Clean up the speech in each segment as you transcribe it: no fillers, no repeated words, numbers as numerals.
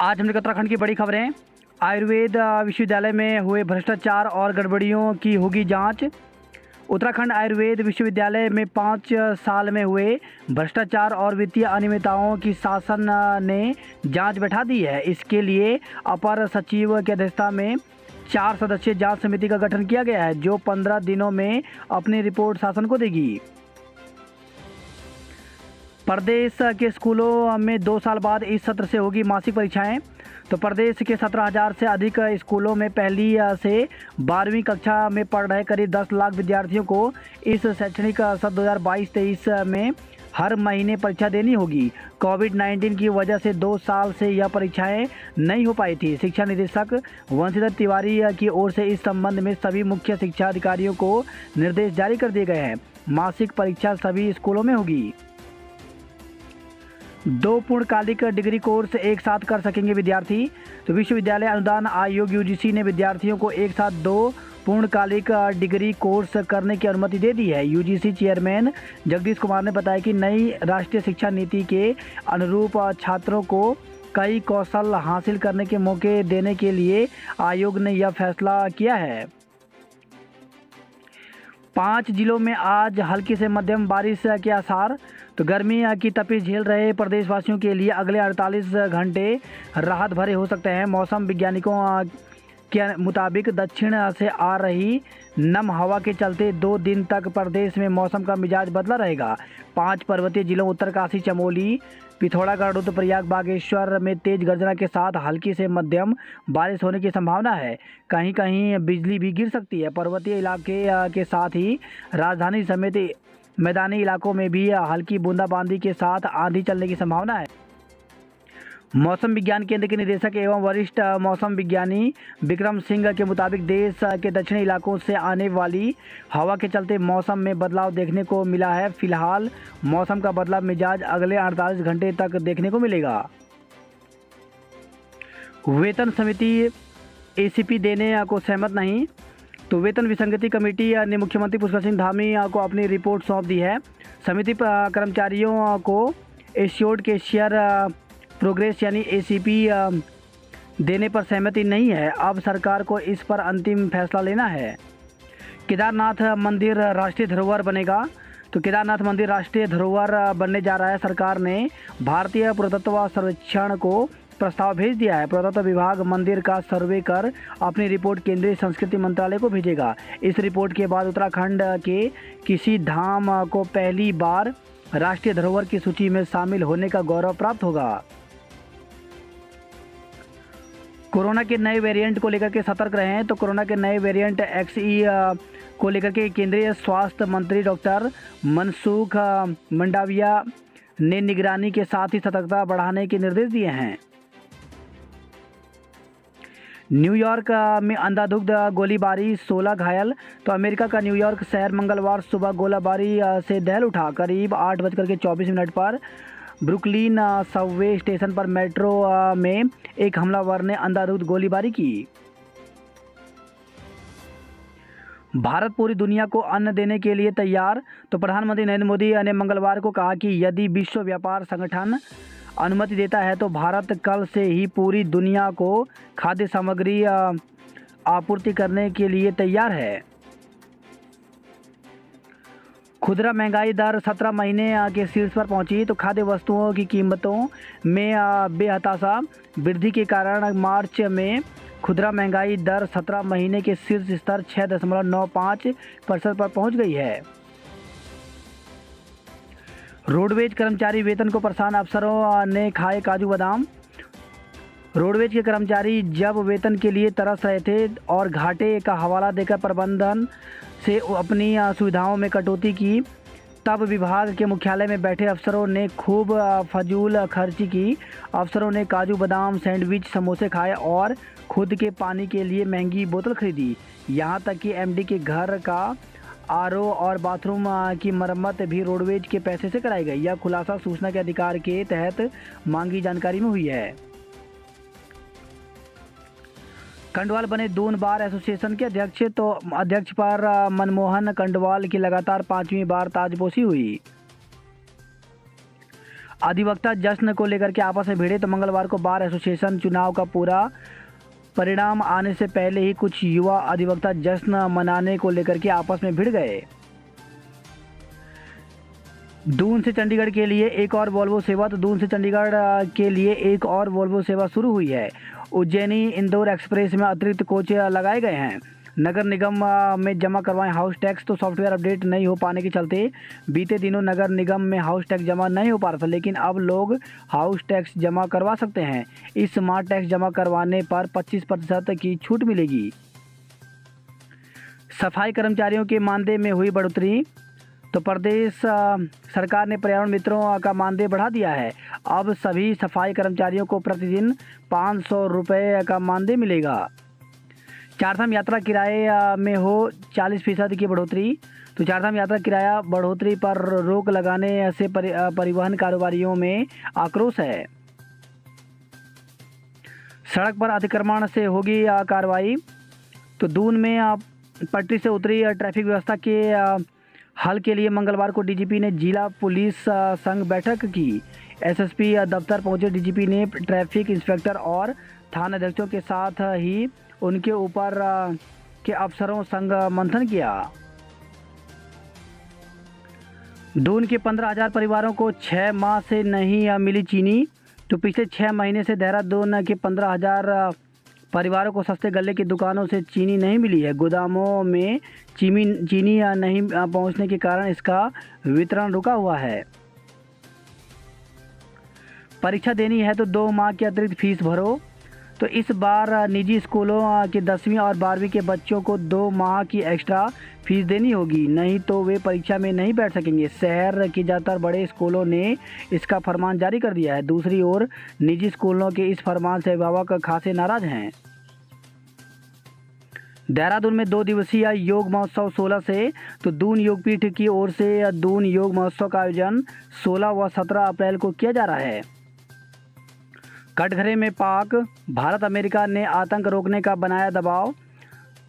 आज हमने उत्तराखंड की बड़ी खबरें। आयुर्वेद विश्वविद्यालय में हुए भ्रष्टाचार और गड़बड़ियों की होगी जांच। उत्तराखंड आयुर्वेद विश्वविद्यालय में 5 साल में हुए भ्रष्टाचार और वित्तीय अनियमितताओं की शासन ने जांच बैठा दी है। इसके लिए अपर सचिव की अध्यक्षता में 4 सदस्यीय जांच समिति का गठन किया गया है, जो 15 दिनों में अपनी रिपोर्ट शासन को देगी। प्रदेश के स्कूलों में 2 साल बाद इस सत्र से होगी मासिक परीक्षाएं। तो प्रदेश के 17,000 से अधिक स्कूलों में पहली से 12वीं कक्षा में पढ़ रहे करीब 10 लाख विद्यार्थियों को इस शैक्षणिक सत्र 2022-23 में हर महीने परीक्षा देनी होगी। कोविड-19 की वजह से 2 साल से यह परीक्षाएं नहीं हो पाई थी। शिक्षा निदेशक वंशीधर तिवारी की ओर से इस संबंध में सभी मुख्य शिक्षा अधिकारियों को निर्देश जारी कर दिए गए हैं। मासिक परीक्षा सभी स्कूलों में होगी। 2 पूर्णकालिक डिग्री कोर्स एक साथ कर सकेंगे विद्यार्थी। तो विश्वविद्यालय अनुदान आयोग यूजीसी ने विद्यार्थियों को एक साथ 2 पूर्णकालिक डिग्री कोर्स करने की अनुमति दे दी है। यूजीसी चेयरमैन जगदीश कुमार ने बताया कि नई राष्ट्रीय शिक्षा नीति के अनुरूप छात्रों को कई कौशल हासिल करने के मौके देने के लिए आयोग ने यह फैसला किया है। 5 जिलों में आज हल्की से मध्यम बारिश के आसार। तो गर्मी की तपीस झेल रहे प्रदेशवासियों के लिए अगले 48 घंटे राहत भरे हो सकते हैं। मौसम वैज्ञानिकों के मुताबिक दक्षिण से आ रही नम हवा के चलते 2 दिन तक प्रदेश में मौसम का मिजाज बदला रहेगा। 5 पर्वतीय जिलों उत्तरकाशी, चमोली, पिथौरागढ़, रुद्रप्रयाग, बागेश्वर में तेज गर्जना के साथ हल्की से मध्यम बारिश होने की संभावना है। कहीं कहीं बिजली भी गिर सकती है। पर्वतीय इलाके के साथ ही राजधानी समेत मैदानी इलाकों में भी हल्की बूंदाबांदी के साथ आंधी चलने की संभावना है। मौसम विज्ञान केंद्र के निदेशक एवं वरिष्ठ मौसम विज्ञानी विक्रम सिंह के मुताबिक देश के दक्षिणी इलाकों से आने वाली हवा के चलते मौसम में बदलाव देखने को मिला है। फिलहाल मौसम का बदलाव मिजाज अगले 48 घंटे तक देखने को मिलेगा। वेतन समिति एसीपी देने को सहमत नहीं। तो वेतन विसंगति कमेटी ने मुख्यमंत्री पुष्कर सिंह धामी को अपनी रिपोर्ट सौंप दी है। समिति कर्मचारियों को एश्योर्ड कैशियर प्रोग्रेस यानी एसीपी देने पर सहमति नहीं है। अब सरकार को इस पर अंतिम फैसला लेना है। केदारनाथ मंदिर राष्ट्रीय धरोहर बनेगा। तो केदारनाथ मंदिर राष्ट्रीय धरोहर बनने जा रहा है। सरकार ने भारतीय पुरातत्व सर्वेक्षण को प्रस्ताव भेज दिया है। पुरातत्व विभाग मंदिर का सर्वे कर अपनी रिपोर्ट केंद्रीय संस्कृति मंत्रालय को भेजेगा। इस रिपोर्ट के बाद उत्तराखंड के किसी धाम को पहली बार राष्ट्रीय धरोहर की सूची में शामिल होने का गौरव प्राप्त होगा। कोरोना के नए वेरिएंट को लेकर के सतर्क रहें। तो कोरोना के नए वेरिएंट XE को लेकर के केंद्रीय स्वास्थ्य मंत्री डॉक्टर मनसुख मंडाविया ने निगरानी के साथ ही सतर्कता बढ़ाने के निर्देश दिए हैं। न्यूयॉर्क में अंधाधुंध गोलीबारी, 16 घायल। तो अमेरिका का न्यूयॉर्क शहर मंगलवार सुबह गोलीबारी से दहल उठा। करीब 8:24 पर ब्रुकलिन सबवे स्टेशन पर मेट्रो में एक हमलावर ने अंधाधुंध गोलीबारी की। भारत पूरी दुनिया को अन्न देने के लिए तैयार। तो प्रधानमंत्री नरेंद्र मोदी ने मंगलवार को कहा कि यदि विश्व व्यापार संगठन अनुमति देता है तो भारत कल से ही पूरी दुनिया को खाद्य सामग्री आपूर्ति करने के लिए तैयार है। खुदरा महंगाई दर 17 महीने के शीर्ष पर पहुंची। तो खाद्य वस्तुओं की कीमतों में बेहताशा वृद्धि के कारण मार्च में खुदरा महंगाई दर 17 महीने के शीर्ष स्तर 6.95% पर पहुंच गई है। रोडवेज कर्मचारी वेतन को परेशान, अफसरों ने खाए काजू बादाम। रोडवेज के कर्मचारी जब वेतन के लिए तरस रहे थे और घाटे का हवाला देकर प्रबंधन से अपनी सुविधाओं में कटौती की, तब विभाग के मुख्यालय में बैठे अफसरों ने खूब फजूल खर्ची की। अफसरों ने काजू बादाम, सैंडविच, समोसे खाए और खुद के पानी के लिए महंगी बोतल खरीदी। यहाँ तक कि एमडी के घर का आरओ और बाथरूम की मरम्मत भी रोडवेज के पैसे से कराई गई। यह खुलासा सूचना के अधिकार के तहत मांगी जानकारी में हुई है। कंडवाल बने दून बार एसोसिएशन के अध्यक्ष। तो अध्यक्ष पर मनमोहन कंडवाल की लगातार 5वीं बार ताजपोशी हुई। अधिवक्ता जश्न को लेकर के आपस में भिड़े तो मंगलवार को बार एसोसिएशन चुनाव का पूरा परिणाम आने से पहले ही कुछ युवा अधिवक्ता जश्न मनाने को लेकर के आपस में भिड़ गए। दून से चंडीगढ़ के लिए एक और वोल्वो सेवा तो दून से चंडीगढ़ के लिए एक और वोल्वो सेवा शुरू हुई है। उज्जैनी इंदौर एक्सप्रेस में अतिरिक्त कोच लगाए गए हैं। नगर निगम में जमा करवाएं हाउस टैक्स तो सॉफ्टवेयर अपडेट नहीं हो पाने के चलते बीते दिनों नगर निगम में हाउस टैक्स जमा नहीं हो पा रहा था, लेकिन अब लोग हाउस टैक्स जमा करवा सकते हैं। इस स्मार्ट टैक्स जमा करवाने पर 25% की छूट मिलेगी। सफाई कर्मचारियों के मानदेय में हुई बढ़ोतरी तो प्रदेश सरकार ने पर्यावरण मित्रों का मानदेय बढ़ा दिया है। अब सभी सफाई कर्मचारियों को प्रतिदिन 500 रुपये का मानदेय मिलेगा। चारधाम यात्रा किराए में हो 40% की बढ़ोतरी तो चारधाम यात्रा किराया बढ़ोतरी पर रोक लगाने से परिवहन कारोबारियों में आक्रोश है। सड़क पर अतिक्रमण से होगी कार्रवाई तो दून में पटरी से उतरी ट्रैफिक व्यवस्था के हल के लिए मंगलवार को डीजीपी ने जिला पुलिस संघ बैठक की। एसएसपी दफ्तर पहुंचे डीजीपी ने ट्रैफिक इंस्पेक्टर और थानाध्यक्षों के साथ ही उनके ऊपर के अफसरों संग मंथन किया। दून के 15,000 परिवारों को 6 माह से नहीं मिली चीनी तो पिछले 6 महीने से देहरादून के 15,000 परिवारों को सस्ते गल्ले की दुकानों से चीनी नहीं मिली है। गोदामों में चीनी नहीं पहुंचने के कारण इसका वितरण रुका हुआ है। परीक्षा देनी है तो 2 माह की अतिरिक्त फीस भरो तो इस बार निजी स्कूलों के 10वीं और 12वीं के बच्चों को 2 माह की एक्स्ट्रा फीस देनी होगी, नहीं तो वे परीक्षा में नहीं बैठ सकेंगे। शहर के ज़्यादातर बड़े स्कूलों ने इसका फरमान जारी कर दिया है। दूसरी ओर निजी स्कूलों के इस फरमान से अभिभावक खासे नाराज हैं। देहरादून में 2 दिवसीय योग महोत्सव 16 से तो दून योगपीठ की ओर से दून योग महोत्सव का आयोजन 16 व 17 अप्रैल को किया जा रहा है। कटघरे में पाक भारत अमेरिका ने आतंक रोकने का बनाया दबाव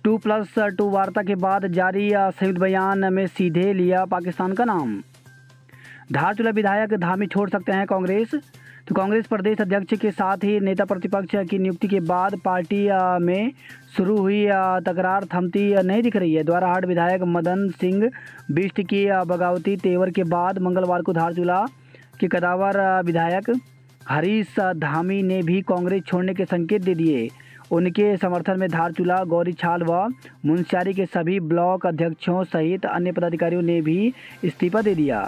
2+2 वार्ता के बाद जारी संयुक्त बयान में सीधे लिया पाकिस्तान का नाम। धारचूला विधायक धामी छोड़ सकते हैं कांग्रेस तो कांग्रेस प्रदेश अध्यक्ष के साथ ही नेता प्रतिपक्ष की नियुक्ति के बाद पार्टी में शुरू हुई तकरार थमती नहीं दिख रही है। द्वाराहाट विधायक मदन सिंह बिष्ट की बगावती तेवर के बाद मंगलवार को धारचूला के कदावर विधायक हरीश धामी ने भी कांग्रेस छोड़ने के संकेत दे दिए। उनके समर्थन में धारचूला, गौरीछाल व मुंशियारी के सभी ब्लॉक अध्यक्षों सहित अन्य पदाधिकारियों ने भी इस्तीफा दे दिया।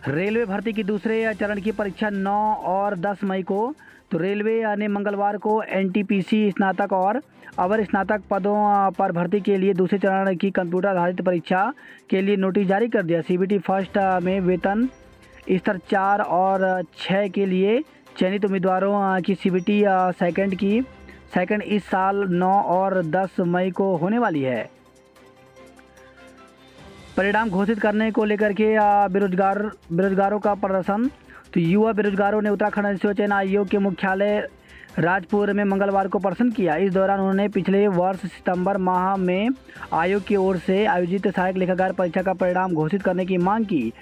रेलवे भर्ती की दूसरे चरण की परीक्षा 9 और 10 मई को तो रेलवे ने मंगलवार को एनटीपीसी स्नातक और अवर स्नातक पदों पर भर्ती के लिए दूसरे चरण की कंप्यूटर आधारित परीक्षा के लिए नोटिस जारी कर दिया। सीबीटी फर्स्ट में वेतन स्तर 4 और 6 के लिए चयनित उम्मीदवारों की सीबीटी सेकंड इस साल 9 और 10 मई को होने वाली है। परिणाम घोषित करने को लेकर के बेरोजगारों का प्रदर्शन तो युवा बेरोजगारों ने उत्तराखंड अधिसूचना चयन आयोग के मुख्यालय राजपुर में मंगलवार को प्रदर्शन किया। इस दौरान उन्होंने पिछले वर्ष सितंबर माह में आयोग की ओर से आयोजित सहायक लेखाकार परीक्षा का परिणाम घोषित करने की मांग की।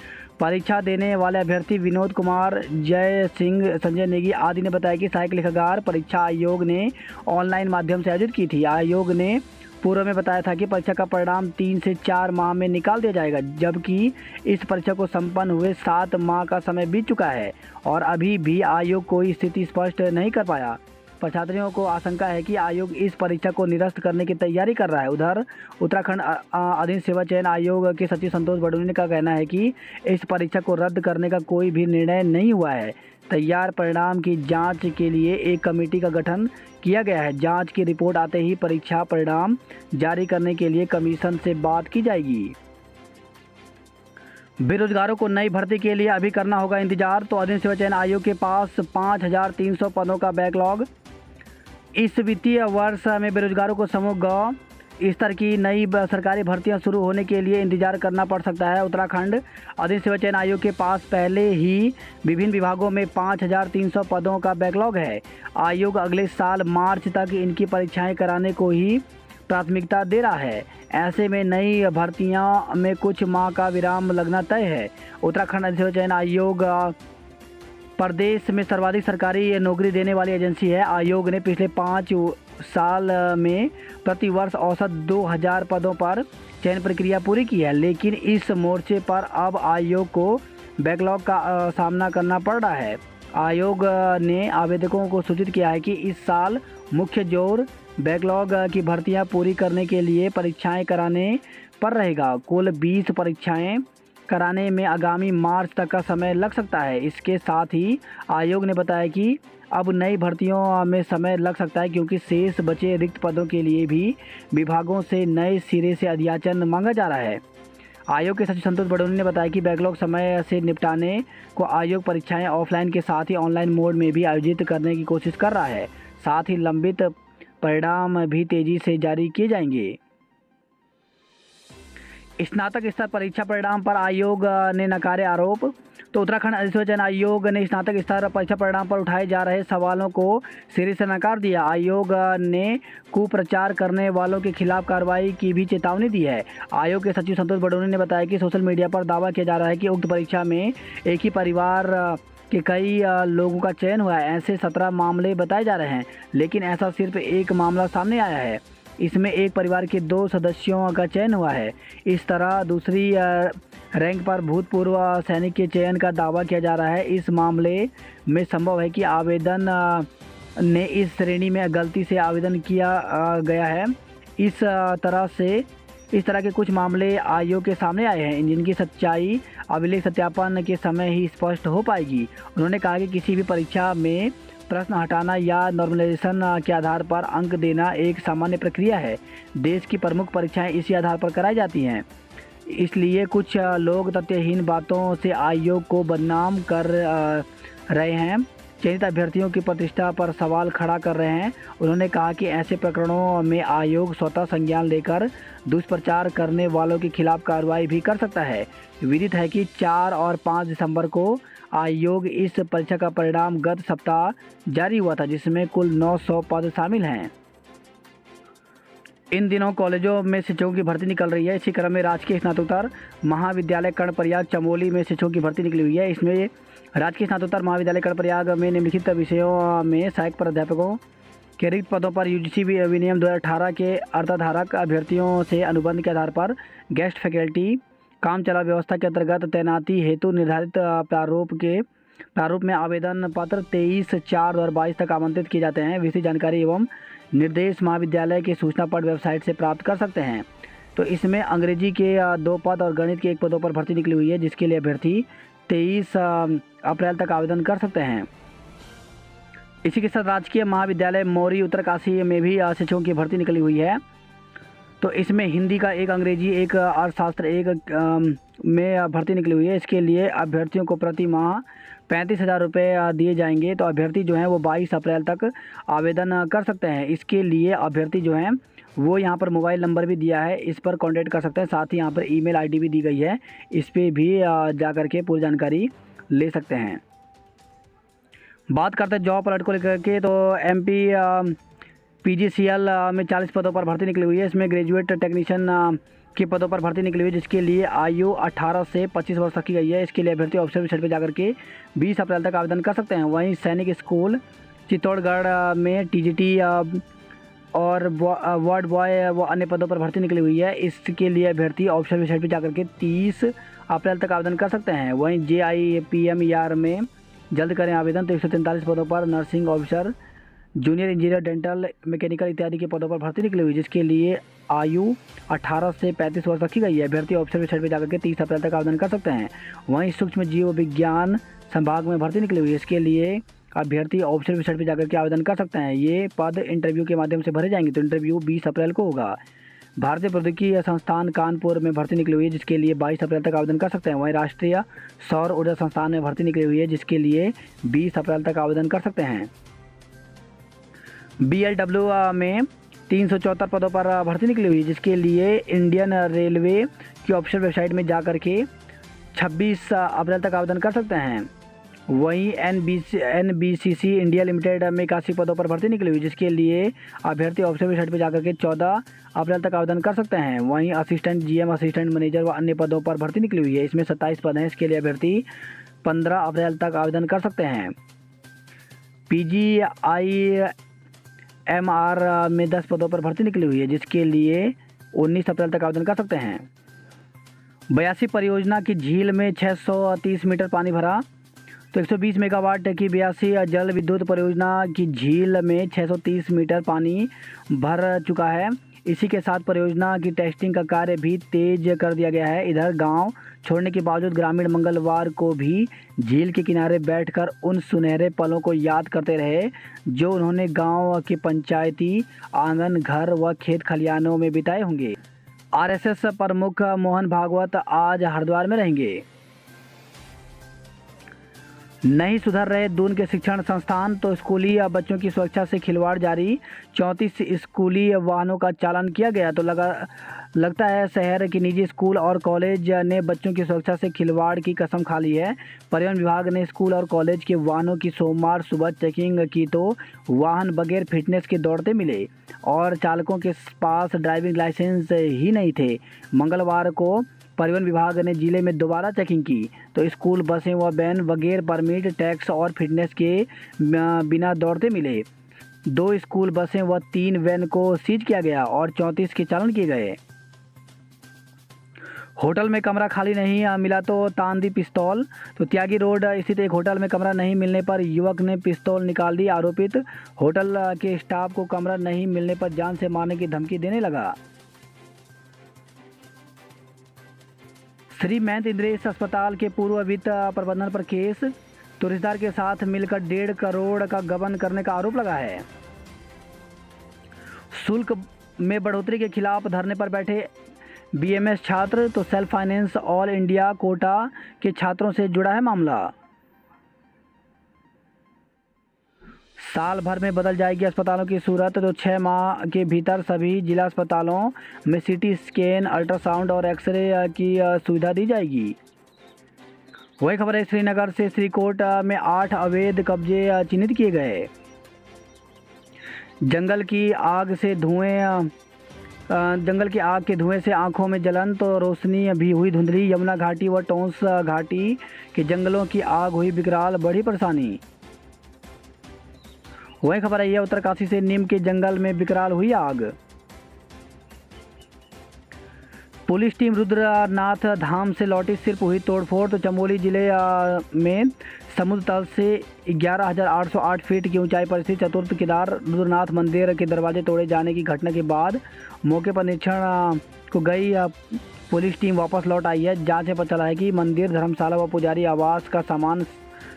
परीक्षा देने वाले अभ्यर्थी विनोद कुमार, जय सिंह, संजय नेगी आदि ने बताया कि सहायक लेखाकार परीक्षा आयोग ने ऑनलाइन माध्यम से आयोजित की थी। आयोग ने पूर्व में बताया था कि परीक्षा का परिणाम 3 से 4 माह में निकाल दिया जाएगा, जबकि इस परीक्षा को संपन्न हुए 7 माह का समय बीत चुका है और अभी भी आयोग कोई स्थिति स्पष्ट नहीं कर पाया। छात्रों को आशंका है कि आयोग इस परीक्षा को निरस्त करने की तैयारी कर रहा है। उधर उत्तराखंड अधीन सेवा चयन आयोग के सचिव संतोष बडोनी का कहना है कि इस परीक्षा को रद्द करने का कोई भी निर्णय नहीं हुआ है। तैयार परिणाम की जांच के लिए एक कमेटी का गठन किया गया है। जांच की रिपोर्ट आते ही परीक्षा परिणाम जारी करने के लिए कमीशन से बात की जाएगी। बेरोजगारों को नई भर्ती के लिए अभी करना होगा इंतजार तो अधीन सेवा चयन आयोग के पास 5,300 पदों का बैकलॉग। इस वित्तीय वर्ष में बेरोजगारों को समूह ग स्तर की नई सरकारी भर्तियां शुरू होने के लिए इंतजार करना पड़ सकता है। उत्तराखंड अधीन सेवा चयन आयोग के पास पहले ही विभिन्न विभागों में 5,300 पदों का बैकलॉग है। आयोग अगले साल मार्च तक इनकी परीक्षाएं कराने को ही प्राथमिकता दे रहा है। ऐसे में नई भर्तियां में कुछ माह का विराम लगना तय है। उत्तराखंड अधिसूचना चयन आयोग प्रदेश में सर्वाधिक सरकारी नौकरी देने वाली एजेंसी है। आयोग ने पिछले 5 साल में प्रति वर्ष औसत 2000 पदों पर चयन प्रक्रिया पूरी की है, लेकिन इस मोर्चे पर अब आयोग को बैकलॉग का सामना करना पड़ रहा है। आयोग ने आवेदकों को सूचित किया है कि इस साल मुख्य जोर बैकलॉग की भर्तियां पूरी करने के लिए परीक्षाएं कराने पर रहेगा। कुल 20 परीक्षाएं कराने में आगामी मार्च तक का समय लग सकता है। इसके साथ ही आयोग ने बताया कि अब नई भर्तियों में समय लग सकता है, क्योंकि शेष बचे रिक्त पदों के लिए भी विभागों से नए सिरे से अध्याचन मांगा जा रहा है। आयोग के सचिव संतोष बडोनी ने बताया कि बैकलॉग समय से निपटाने को आयोग परीक्षाएं ऑफलाइन के साथ ही ऑनलाइन मोड में भी आयोजित करने की कोशिश कर रहा है। साथ ही लंबित परिणाम भी तेजी से जारी किए जाएंगे। स्नातक स्तर परीक्षा परिणाम पर आयोग ने नकारे आरोप। तो उत्तराखंड अधिसूचना चयन आयोग ने स्नातक स्तर परीक्षा परिणाम पर उठाए जा रहे सवालों को सिरे से नकार दिया। आयोग ने कुप्रचार करने वालों के खिलाफ कार्रवाई की भी चेतावनी दी है। आयोग के सचिव संतोष बडोनी ने बताया कि सोशल मीडिया पर दावा किया जा रहा है कि उक्त परीक्षा में एक ही परिवार के कई लोगों का चयन हुआ है। ऐसे 17 मामले बताए जा रहे हैं, लेकिन ऐसा सिर्फ एक मामला सामने आया है। इसमें एक परिवार के 2 सदस्यों का चयन हुआ है। इस तरह दूसरी रैंक पर भूतपूर्व सैनिक के चयन का दावा किया जा रहा है। इस मामले में संभव है कि आवेदन ने इस श्रेणी में गलती से आवेदन किया गया है। इस तरह के कुछ मामले आयोग के सामने आए हैं, जिनकी सच्चाई अभिलेख सत्यापन के समय ही स्पष्ट हो पाएगी। उन्होंने कहा कि किसी भी परीक्षा में प्रश्न हटाना या नॉर्मलाइजेशन के आधार पर अंक देना एक सामान्य प्रक्रिया है। देश की प्रमुख परीक्षाएं इसी आधार पर कराई जाती हैं। इसलिए कुछ लोग तथ्यहीन बातों से आयोग को बदनाम कर रहे हैं, चयनित अभ्यर्थियों की प्रतिष्ठा पर सवाल खड़ा कर रहे हैं। उन्होंने कहा कि ऐसे प्रकरणों में आयोग स्वतः संज्ञान लेकर दुष्प्रचार करने वालों के खिलाफ कार्रवाई भी कर सकता है। विदित है कि 4 और 5 दिसंबर को आयोग इस परीक्षा का परिणाम गत सप्ताह जारी हुआ था, जिसमें कुल 900 पद शामिल हैं। इन दिनों कॉलेजों में शिक्षकों की भर्ती निकल रही है। इसी क्रम में राजकीय स्नातकोत्तर महाविद्यालय कर्णप्रयाग चमोली में शिक्षकों की भर्ती निकली हुई है। इसमें राजकीय स्नातकोत्तर महाविद्यालय कर्णप्रयाग में निम्नलिखित विषयों में सहायक प्राध्यापकों के रिक्त पदों पर यूजीसी विनियम 2018 के अर्थाधारक अभ्यर्थियों से अनुबंध के आधार पर गेस्ट फैकल्टी काम चला व्यवस्था के अंतर्गत तैनाती हेतु निर्धारित प्रारूप में आवेदन पत्र 23/4/2022 तक आमंत्रित किए जाते हैं। विस्तृत जानकारी एवं निर्देश महाविद्यालय के सूचना पट वेबसाइट से प्राप्त कर सकते हैं। तो इसमें अंग्रेजी के 2 पद और गणित के 1 पदों पर भर्ती निकली हुई है, जिसके लिए अभ्यर्थी 23 अप्रैल तक आवेदन कर सकते हैं। इसी के साथ राजकीय महाविद्यालय मौरी उत्तरकाशी में भी शिक्षकों की भर्ती निकली हुई है। तो इसमें हिंदी का 1, अंग्रेजी 1, अर्थशास्त्र 1 में भर्ती निकली हुई है। इसके लिए अभ्यर्थियों को प्रति माह 35,000 रुपये दिए जाएंगे। तो अभ्यर्थी जो हैं वो 22 अप्रैल तक आवेदन कर सकते हैं। इसके लिए अभ्यर्थी जो हैं वो यहाँ पर मोबाइल नंबर भी दिया है, इस पर कांटेक्ट कर सकते हैं। साथ ही यहाँ पर ईमेल आईडी भी दी गई है, इस पर भी जा कर के पूरी जानकारी ले सकते हैं। बात करते हैं जॉब अलर्ट को लेकर के, तो MP PGCL में 40 पदों पर भर्ती निकली हुई है। इसमें ग्रेजुएट टेक्नीशियन के पदों पर भर्ती निकली हुई है, जिसके लिए आयु 18 से 25 वर्ष तक की गई है। इसके लिए अभ्यर्थी ऑफिशियल वेबसाइट पर जाकर के 20 अप्रैल तक आवेदन कर सकते हैं। वहीं सैनिक स्कूल चित्तौड़गढ़ में TGT और वार्ड बॉय व अन्य पदों पर भर्ती निकली हुई है। इसके लिए अभ्यर्थी ऑफिशियल वेबसाइट पर जाकर के 30 अप्रैल तक आवेदन कर सकते हैं। वहीं JIPMER में जल्द करें आवेदन। तो 143 पदों पर nursing officer, junior engineer, dental, mechanical इत्यादि के पदों पर भर्ती निकली हुई, जिसके लिए आयु 18 से 35 वर्ष तक की गई है। अभ्यर्थी ऑफिशियल वेबसाइट पर जाकर के 30 अप्रैल तक आवेदन कर सकते हैं। वहीं सूक्ष्म जीव विज्ञान संभाग में भर्ती निकली हुई है। इसके लिए अभ्यर्थी ऑफिशियल वेबसाइट पर जाकर के आवेदन कर सकते हैं। ये पद इंटरव्यू के माध्यम से भरे जाएंगे। तो इंटरव्यू 20 अप्रैल को होगा। भारतीय प्रौद्योगिकी संस्थान कानपुर में भर्ती निकली हुई है, जिसके लिए 22 अप्रैल तक आवेदन कर सकते हैं। वहीं राष्ट्रीय सौर ऊर्जा संस्थान में भर्ती निकली हुई है, जिसके लिए 20 अप्रैल तक आवेदन कर सकते हैं। BLW में 374 पदों पर भर्ती निकली हुई है, जिसके लिए इंडियन रेलवे की ऑफिशियल वेबसाइट में जा कर के 26 अप्रैल तक आवेदन कर सकते हैं। वहीं NBCC इंडिया लिमिटेड में 81 पदों पर भर्ती निकली हुई, जिसके लिए अभ्यर्थी ऑफिशियल वेबसाइट पर जाकर के 14 अप्रैल तक आवेदन कर सकते हैं। वहीं असिस्टेंट GM, असिस्टेंट मैनेजर व अन्य पदों पर भर्ती निकली हुई है। इसमें 27 पद हैं। इसके लिए अभ्यर्थी 15 अप्रैल तक आवेदन कर सकते हैं। PGIMR में 10 पदों पर भर्ती निकली हुई है, जिसके लिए 19 अप्रैल तक आवेदन कर सकते हैं। 82 परियोजना की झील में 630 मीटर पानी भरा। तो 120 मेगावाट की 82 जल विद्युत परियोजना की झील में 630 मीटर पानी भर चुका है। इसी के साथ परियोजना की टेस्टिंग का कार्य भी तेज कर दिया गया है। इधर गांव छोड़ने के बावजूद ग्रामीण मंगलवार को भी झील के किनारे बैठकर उन सुनहरे पलों को याद करते रहे जो उन्होंने गांव के पंचायती आंगन, घर व खेत खलिहानों में बिताए होंगे। RSS प्रमुख मोहन भागवत आज हरिद्वार में रहेंगे। नहीं सुधर रहे दून के शिक्षण संस्थान, तो स्कूली बच्चों की सुरक्षा से खिलवाड़ जारी। 34 स्कूली वाहनों का चालान किया गया। तो लगता है शहर के निजी स्कूल और कॉलेज ने बच्चों की सुरक्षा से खिलवाड़ की कसम खा ली है। परिवहन विभाग ने स्कूल और कॉलेज के वाहनों की सोमवार सुबह चेकिंग की तो वाहन बगैर फिटनेस के दौड़ते मिले और चालकों के पास ड्राइविंग लाइसेंस ही नहीं थे। मंगलवार को परिवहन विभाग ने जिले में दोबारा चेकिंग की तो स्कूल बसें व वैन बगैर परमिट, टैक्स और फिटनेस के बिना दौड़ते मिले। 2 स्कूल बसें व 3 वैन को सीज किया गया और 34 के चालान किए गए। होटल में कमरा खाली नहीं मिला तो तान दी पिस्तौल। तो त्यागी रोड स्थित एक होटल में कमरा नहीं मिलने पर युवक ने पिस्तौल निकाल दी। आरोपित होटल के स्टाफ को कमरा नहीं मिलने पर जान से मारने की धमकी देने लगा। श्री महंत इंद्रेश अस्पताल के पूर्व वित्त प्रबंधन पर केस। तो रिश्तेदार के साथ मिलकर 1.5 करोड़ का गबन करने का आरोप लगा है। शुल्क में बढ़ोतरी के खिलाफ धरने पर बैठे BMS छात्र। तो self finance all India quota के छात्रों से जुड़ा है मामला। साल भर में बदल जाएगी अस्पतालों की सूरत। तो 6 माह के भीतर सभी जिला अस्पतालों में CT स्कैन, अल्ट्रासाउंड और एक्सरे की सुविधा दी जाएगी। वही खबर है श्रीनगर से श्रीकोट में 8 अवैध कब्जे चिन्हित किए गए। जंगल की आग के धुएं से आंखों में जलन, तो रोशनी भी हुई धुंधली। यमुना घाटी व टोंस घाटी के जंगलों की आग हुई विकराल, बढ़ी परेशानी। वही खबर है उत्तरकाशी से नीम के जंगल में विकराल हुई आग। पुलिस टीम रुद्रनाथ धाम से लौटी, सिर्फ हुई तोड़फोड़। तो चमोली जिले में समुद्र तल से 11,808 फीट की ऊंचाई पर स्थित चतुर्थ केदार रुद्रनाथ मंदिर के दरवाजे तोड़े जाने की घटना के बाद मौके पर निरीक्षण को गई पुलिस टीम वापस लौट आई है। जांच में पता चला है कि मंदिर, धर्मशाला व पुजारी आवास का सामान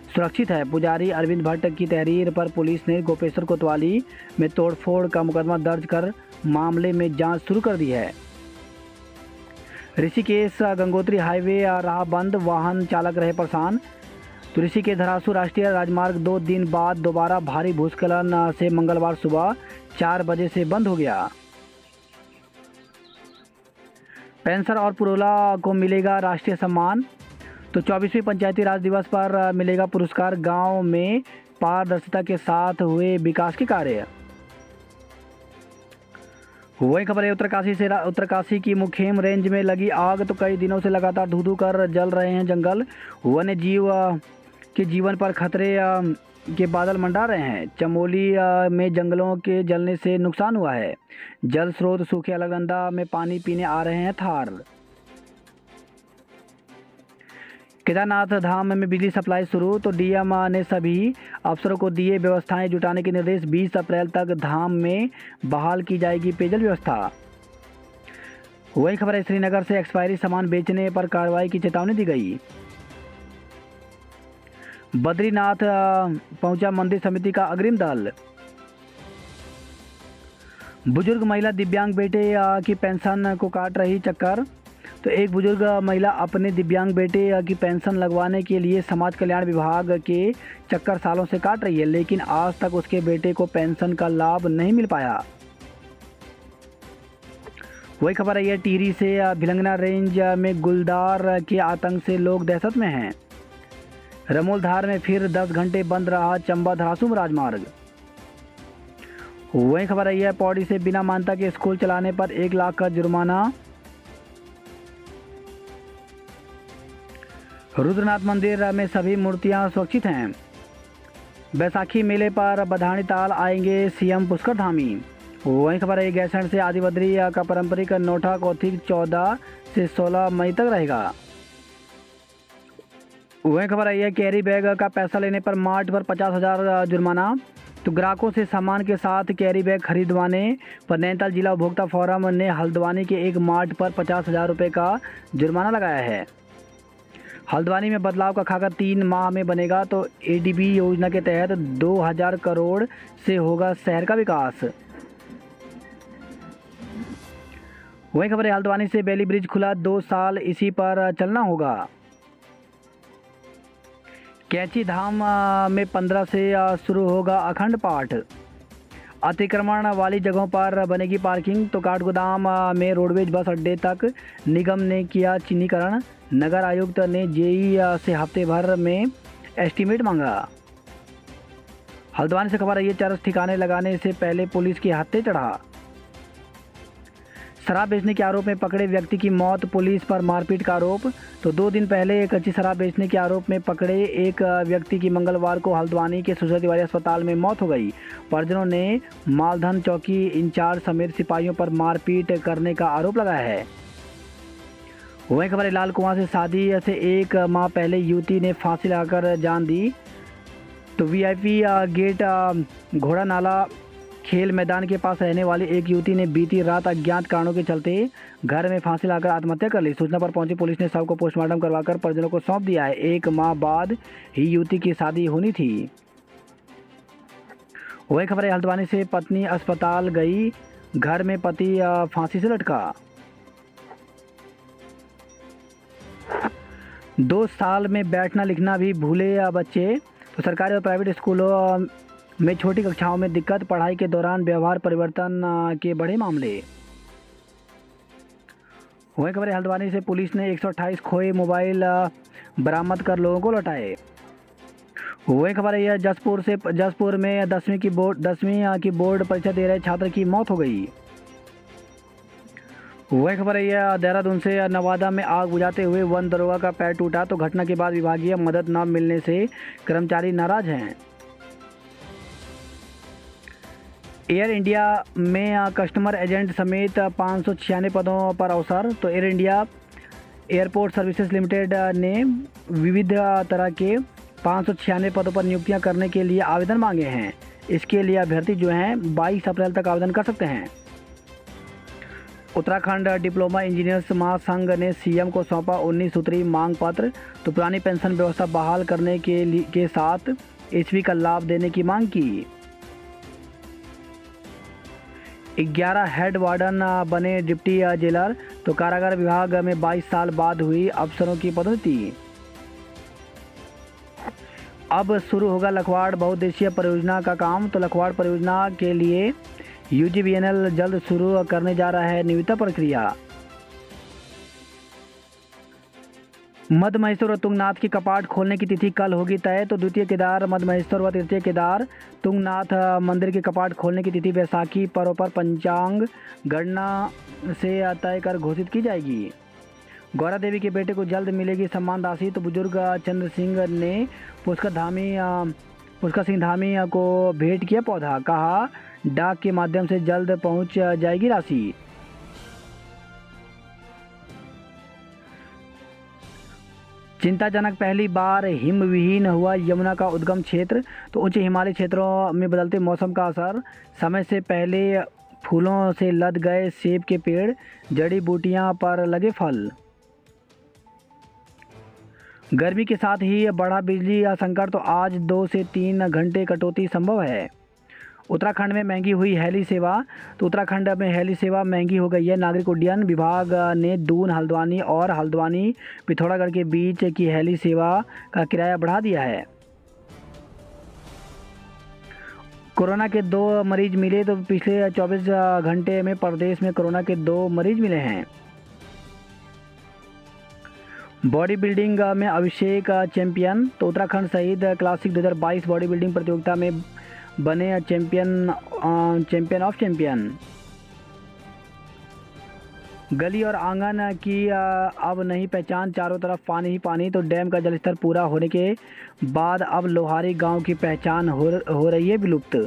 सुरक्षित है। पुजारी अरविंद भट्ट की तहरीर पर पुलिस ने गोपेश्वर कोतवाली में तोड़फोड़ का मुकदमा दर्ज कर मामले में जांच शुरू कर दी है। ऋषिकेश गंगोत्री हाईवे रहा बंद, वाहन चालक रहे परेशान। तो ऋषिकेश धरासू राष्ट्रीय राजमार्ग 2 दिन बाद दोबारा भारी भूस्खलन से मंगलवार सुबह 4 बजे से बंद हो गया। पेंसर और पुरोला को मिलेगा राष्ट्रीय सम्मान। तो 24वें पंचायती राज दिवस पर मिलेगा पुरस्कार। गांव में पारदर्शिता के साथ हुए विकास के कार्य। वही खबर है उत्तरकाशी की मुखेम रेंज में लगी आग। तो कई दिनों से लगातार धू कर जल रहे हैं जंगल। वन्य जीव के जीवन पर खतरे के बादल मंडरा रहे हैं। चमोली में जंगलों के जलने से नुकसान हुआ है। जल स्रोत सूखे, अलकनंदा में पानी पीने आ रहे हैं थार। केदारनाथ धाम में बिजली सप्लाई शुरू। तो DM ने सभी अफसरों को दिए व्यवस्थाएं जुटाने के निर्देश। 20 अप्रैल तक धाम में बहाल की जाएगी पेयजल व्यवस्था। वही खबर है श्रीनगर से एक्सपायरी सामान बेचने पर कार्रवाई की चेतावनी दी गई। बद्रीनाथ पहुंचा मंदिर समिति का अग्रिम दल। बुजुर्ग महिला दिव्यांग बेटे की पेंशन को काट रही चक्कर। तो एक बुजुर्ग महिला अपने दिव्यांग बेटे की पेंशन लगवाने के लिए समाज कल्याण विभाग के चक्कर सालों से काट रही है, लेकिन आज तक उसके बेटे को पेंशन का लाभ नहीं मिल पाया। वही खबर है टिहरी से भिलंगना रेंज में गुलदार के आतंक से लोग दहशत में हैं। रमोलधार में फिर 10 घंटे बंद रहा चंबा धरासूम राजमार्ग। वही खबर आई है पौड़ी से बिना मान्यता के स्कूल चलाने पर 1 लाख का जुर्माना। रुद्रनाथ मंदिर में सभी मूर्तियां सुरक्षित हैं। बैसाखी मेले पर बधानी ताल आएंगे सीएम पुष्कर धामी। वही खबर है गैसैंण से आदिबद्री का पारंपरिक नोटा कौथिग 14 से 16 मई तक रहेगा। वही खबर आई है कैरी बैग का पैसा लेने पर मार्ट पर 50,000 जुर्माना। तो ग्राहकों से सामान के साथ कैरी बैग खरीदवाने पर नैनीताल जिला उपभोक्ता फोरम ने हल्द्वानी के एक मार्ट पर 50,000 रुपये का जुर्माना लगाया है। हल्द्वानी में बदलाव का खाका 3 माह में बनेगा तो एडीबी योजना के तहत 2000 करोड़ से होगा शहर का विकास। वही खबर है हल्द्वानी से बेली ब्रिज खुला 2 साल इसी पर चलना होगा। कैंची धाम में 15 से शुरू होगा अखंड पाठ। अतिक्रमण वाली जगहों पर बनेगी पार्किंग। तो काठगोदाम में रोडवेज बस अड्डे तक निगम ने किया चिन्हीकरण। नगर आयुक्त ने जेई से हफ्ते भर में एस्टीमेट मांगा। हल्द्वानी से खबर आई है चरस ठिकाने लगाने से पहले पुलिस के हत्थे चढ़ा। शराब बेचने के आरोप में पकड़े व्यक्ति की मौत, पुलिस पर मारपीट का आरोप। तो 2 दिन पहले कच्ची शराब बेचने के आरोप में पकड़े एक व्यक्ति की मंगलवार को हल्द्वानी के सुसर तिवारी अस्पताल में मौत हो गई। परिजनों ने मालधन चौकी इंचार्ज समेत सिपाहियों पर मारपीट करने का आरोप लगाया है। वही खबर है लाल कुआं से शादी से 1 माह पहले युवती ने फांसी लगाकर जान दी। तो वीआईपी गेट घोड़ा नाला खेल मैदान के पास रहने वाली एक युवती ने बीती रात अज्ञात कारणों के चलते घर में फांसी लगाकर आत्महत्या कर ली। सूचना पर पहुंची पुलिस ने शव को पोस्टमार्टम करवाकर परिजनों को सौंप दिया है। 1 माह बाद ही युवती की शादी होनी थी। वही खबर है हल्द्वानी से पत्नी अस्पताल गई, घर में पति फांसी से लटका। 2 साल में बैठना लिखना भी भूले बच्चे। तो सरकारी और प्राइवेट स्कूलों में छोटी कक्षाओं में दिक्कत, पढ़ाई के दौरान व्यवहार परिवर्तन के बड़े मामले। वही खबर है हल्द्वानी से पुलिस ने 128 खोए मोबाइल बरामद कर लोगों को लौटाए। वही खबर है जसपुर में 10वीं की बोर्ड परीक्षा दे रहे छात्र की मौत हो गई। वही खबर है देहरादून से नवादा में आग बुझाते हुए वन दरोगा का पैर टूटा। तो घटना के बाद विभागीय मदद न मिलने से कर्मचारी नाराज हैं। एयर इंडिया में कस्टमर एजेंट समेत 596 पदों पर अवसर। तो air India airport services limited ने विविध तरह के 596 पदों पर नियुक्तियां करने के लिए आवेदन मांगे हैं। इसके लिए अभ्यर्थी जो हैं 22 अप्रैल तक आवेदन कर सकते हैं। उत्तराखंड डिप्लोमा इंजीनियर्स महासंघ ने सीएम को सौंपा 19 सूत्री मांग पत्र। तो पुरानी पेंशन व्यवस्था बहाल करने के साथ ईसवी का लाभ देने की मांग की। 11 हेड वार्डन बने डिप्टी जेलर। तो कारागार विभाग में 22 साल बाद हुई अफसरों की पदोन्नति। अब शुरू होगा लखवाड़ बहुउद्देशीय परियोजना का काम। तो लखवाड़ परियोजना के लिए यूजीवीएनएल जल्द शुरू करने जा रहा है निविदा प्रक्रिया। मध्य महेश्वर और तुंगनाथ की कपाट खोलने की तिथि कल होगी तय। तो द्वितीय केदार मध्य महेश्वर व तृतीय केदार तुंगनाथ मंदिर के कपाट खोलने की तिथि बैसाखी पर्व पर पंचांग गणना से तय कर घोषित की जाएगी। गौरा देवी के बेटे को जल्द मिलेगी सम्मान राशि। तो बुजुर्ग चंद्र सिंह ने पुष्कर सिंह धामी को भेंट किया पौधा। कहा डाक के माध्यम से जल्द पहुंच जाएगी राशि। चिंताजनक पहली बार हिमविहीन हुआ यमुना का उद्गम क्षेत्र। तो ऊंचे हिमालय क्षेत्रों में बदलते मौसम का असर। समय से पहले फूलों से लद गए सेब के पेड़, जड़ी बूटियां पर लगे फल। गर्मी के साथ ही बढ़ा बिजली संकट। तो आज 2 से 3 घंटे कटौती संभव है। उत्तराखंड में महंगी हुई हेली सेवा। तो उत्तराखंड में हेली सेवा महंगी हो गई है। नागरिक उड्डयन विभाग ने दून हल्द्वानी और हल्द्वानी पिथौरागढ़ के बीच की हेली सेवा का किराया बढ़ा दिया है। कोरोना के 2 मरीज मिले। तो पिछले 24 घंटे में प्रदेश में कोरोना के 2 मरीज मिले हैं। बॉडी बिल्डिंग में अभिषेक चैंपियन। तो उत्तराखंड सहित क्लासिक 2022 बॉडी बिल्डिंग प्रतियोगिता में बने चैंपियन ऑफ चैंपियन। गली और आंगन की अब नहीं पहचान, चारों तरफ पानी ही पानी। तो डैम का जलस्तर पूरा होने के बाद अब लोहारी गांव की पहचान हो रही है विलुप्त।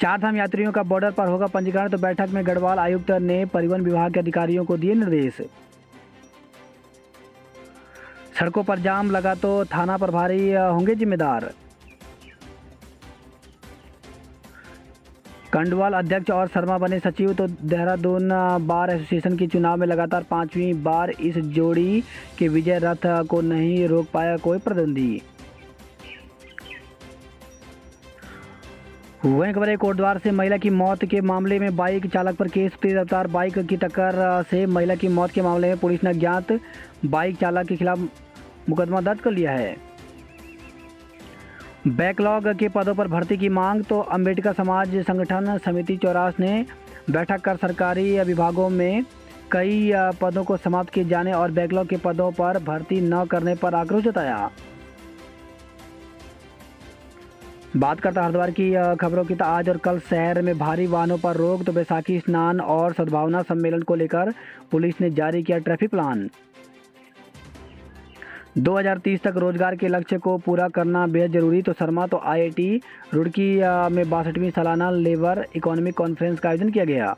चारधाम यात्रियों का बॉर्डर पर होगा पंजीकरण। तो बैठक में गढ़वाल आयुक्त ने परिवहन विभाग के अधिकारियों को दिए निर्देश। सड़कों पर जाम लगा तो थाना प्रभारी होंगे जिम्मेदार। कंडवाल अध्यक्ष और शर्मा बने सचिव। तो देहरादून बार एसोसिएशन के चुनाव में लगातार 5वीं बार इस जोड़ी के विजय रथ को नहीं रोक पाया कोई प्रतिद्वंदी। वहीं खबर है कोटद्वार से महिला की मौत के मामले में बाइक चालक पर केस। तेज रफ्तार बाइक की टक्कर से महिला की मौत के मामले में पुलिस ने अज्ञात बाइक चालक के खिलाफ मुकदमा दर्ज कर लिया है। बैकलॉग के पदों पर भर्ती की मांग। तो अंबेडकर समाज संगठन समिति चौरास ने बैठक कर सरकारी विभागों में कई पदों को समाप्त किए जाने और बैकलॉग के पदों पर भर्ती न करने पर आक्रोश जताया। बात करता हरिद्वार की खबरों की। तो आज और कल शहर में भारी वाहनों पर रोक। तो बैसाखी स्नान और सद्भावना सम्मेलन को लेकर पुलिस ने जारी किया ट्रैफिक प्लान। 2030 तक रोजगार के लक्ष्य को पूरा करना बेहद जरूरी। तो शर्मा। तो IIT रुड़की में 62वीं सालाना लेबर इकोनॉमिक कॉन्फ्रेंस का आयोजन किया गया।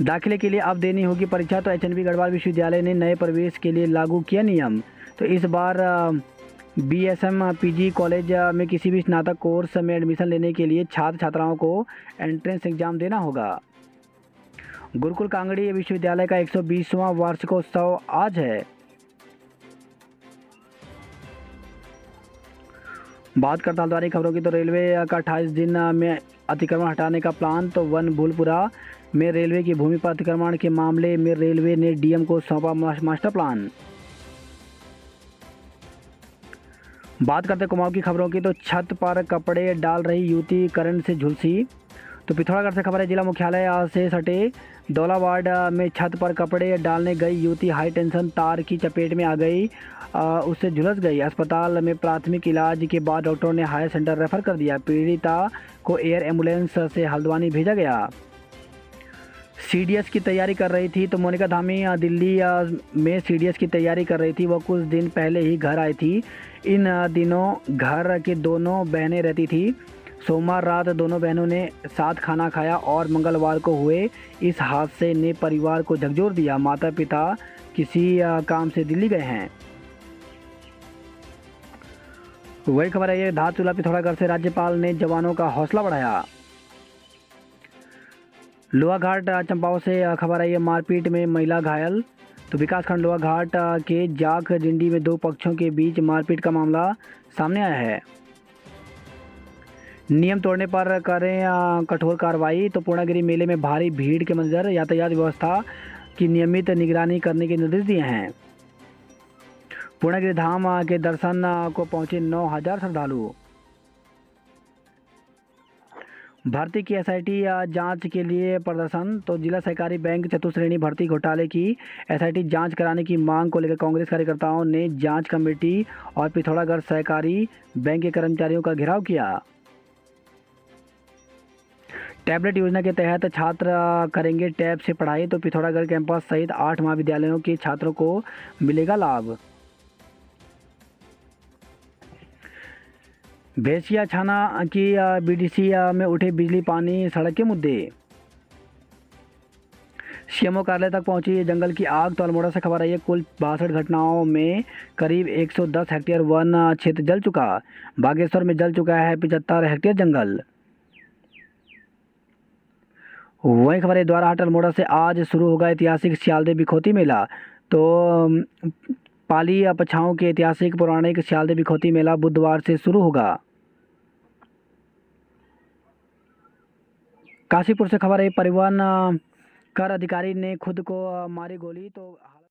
दाखिले के लिए अब देनी होगी परीक्षा। तो HNB गढ़वाल विश्वविद्यालय ने नए प्रवेश के लिए लागू किया नियम। तो इस बार BSM PG कॉलेज में किसी भी स्नातक कोर्स में एडमिशन लेने के लिए छात्र छात्राओं को एंट्रेंस एग्जाम देना होगा। गुरुकुल कांगड़ी विश्वविद्यालय का 120वां वार्षिकोत्सव आज है। बात करता हल्द्वानी खबरों की। तो रेलवे का 28 दिन में अतिक्रमण हटाने का प्लान। तो वन भूलपुरा में रेलवे की भूमि पर अतिक्रमण के मामले में रेलवे ने DM को सौंपा मास्टर प्लान। बात करते कुमाऊं की खबरों की। तो छत पर कपड़े डाल रही युवती करंट से झुलसी। तो पिथौरागढ़ से खबर है। जिला मुख्यालय से सटे दौला वार्ड में छत पर कपड़े डालने गई युवती हाई टेंशन तार की चपेट में आ गई, उससे झुलस गई। अस्पताल में प्राथमिक इलाज के बाद डॉक्टरों ने हायर सेंटर रेफर कर दिया। पीड़िता को एयर एम्बुलेंस से हल्द्वानी भेजा गया। CDS की तैयारी कर रही थी। तो मोनिका धामी दिल्ली में CDS की तैयारी कर रही थी। वो कुछ दिन पहले ही घर आई थी। इन दिनों घर के दोनों बहनें रहती थी। सोमवार रात दोनों बहनों ने साथ खाना खाया और मंगलवार को हुए इस हादसे ने परिवार को झकझोर दिया। माता पिता किसी काम से दिल्ली गए हैं। वही खबर है ये धारचूला पिथौरागढ़ से। राज्यपाल ने जवानों का हौसला बढ़ाया। लोहाघाट चंपाओं से खबर है ये मारपीट में महिला घायल। तो विकासखंड लोहाघाट के जाख डिंडी में 2 पक्षों के बीच मारपीट का मामला सामने आया है। नियम तोड़ने पर करें कठोर कार्रवाई। तो पूर्णागिरी मेले में भारी भीड़ के मंजर, यातायात व्यवस्था की नियमित निगरानी करने के निर्देश दिए हैं। पूर्णागिरी धाम के दर्शन को पहुंचे 9000 श्रद्धालु। भर्ती की SIT जांच के लिए प्रदर्शन। तो जिला सहकारी बैंक चतुश्रेणी भर्ती घोटाले की SIT जांच कराने की मांग को लेकर कांग्रेस कार्यकर्ताओं ने जांच कमेटी और पिथौरागढ़ सहकारी बैंक के कर्मचारियों का घेराव किया। टैबलेट योजना के तहत छात्र करेंगे टैब से पढ़ाई। तो पिथौरागढ़ कैंपस सहित 8 महाविद्यालयों के छात्रों को मिलेगा लाभ। भैंसिया छाना की BDC में उठे बिजली पानी सड़क के मुद्दे। CMO कार्यालय तक पहुंची जंगल की आग। तो अल्मोड़ा से खबर आई है कुल 62 घटनाओं में करीब 110 हेक्टेयर वन क्षेत्र जल चुका। बागेश्वर में जल चुका है 75 हेक्टेयर जंगल। वही खबर है द्वाराहाट अल्मोड़ा से आज शुरू होगा ऐतिहासिक सियालदे बिखौती मेला। तो पाली पछाओं के ऐतिहासिक पौराणिक सियालदे बिखौती मेला बुधवार से शुरू होगा। काशीपुर से खबर है परिवहन कर अधिकारी ने खुद को मारी गोली। तो